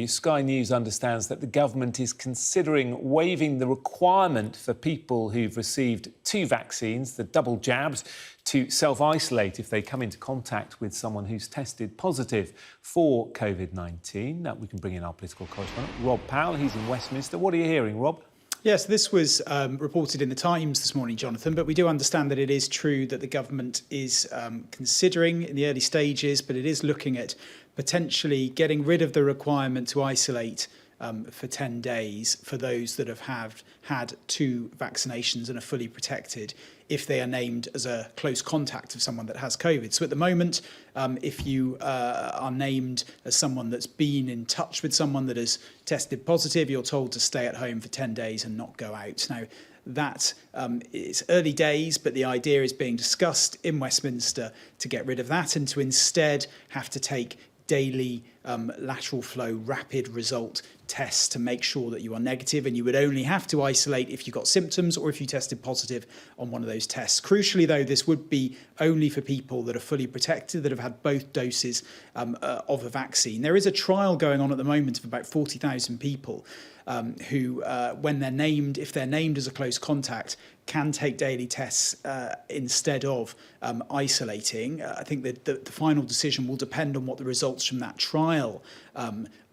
Sky News understands that the government is considering waiving the requirement for people who've received 2 vaccines, the double jabs, to self-isolate if they come into contact with someone who's tested positive for COVID-19. Now, we can bring in our political correspondent, Rob Powell. He's in Westminster. What are you hearing, Rob? Yes, this was reported in the Times this morning, Jonathan, but we do understand that it is true that the government is considering in the early stages, but it is looking at potentially getting rid of the requirement to isolate for 10 days for those that have had 2 vaccinations and are fully protected if they are named as a close contact of someone that has COVID. So at the moment, if you are named as someone that's been in touch with someone that has tested positive, you're told to stay at home for 10 days and not go out. Now, that is early days, but the idea is being discussed in Westminster to get rid of that and to instead have to take daily lateral flow rapid result tests to make sure that you are negative, and you would only have to isolate if you got symptoms or if you tested positive on one of those tests. Crucially, though, this would be only for people that are fully protected, that have had both doses of a vaccine. There is a trial going on at the moment of about 40,000 people who, when they're named, if they're named as a close contact, can take daily tests instead of isolating. I think that the final decision will depend on what the results from that trial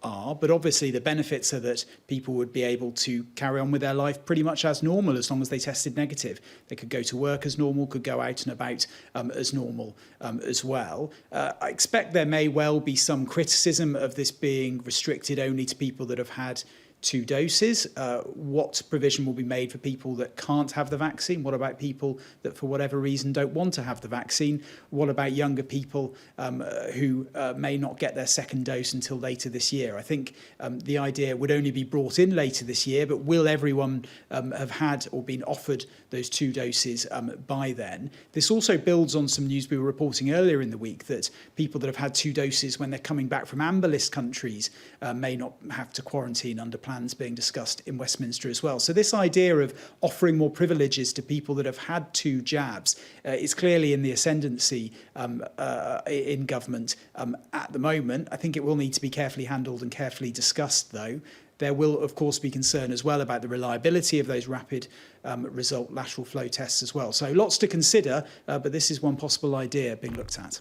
are, but obviously the benefits are that people would be able to carry on with their life pretty much as normal as long as they tested negative. They could go to work as normal, could go out and about as normal as well. I expect there may well be some criticism of this being restricted only to people that have had 2 doses. What provision will be made for people that can't have the vaccine? What about people that for whatever reason don't want to have the vaccine? What about younger people who may not get their 2nd dose until later this year? I think the idea would only be brought in later this year, but will everyone have had or been offered those 2 doses by then? This also builds on some news we were reporting earlier in the week that people that have had 2 doses when they're coming back from amber list countries may not have to quarantine under plans being discussed in Westminster as well. So this idea of offering more privileges to people that have had 2 jabs is clearly in the ascendancy in government at the moment. I think it will need to be carefully handled and carefully discussed, though. There will, of course, be concern as well about the reliability of those rapid result lateral flow tests as well. So lots to consider, but this is one possible idea being looked at.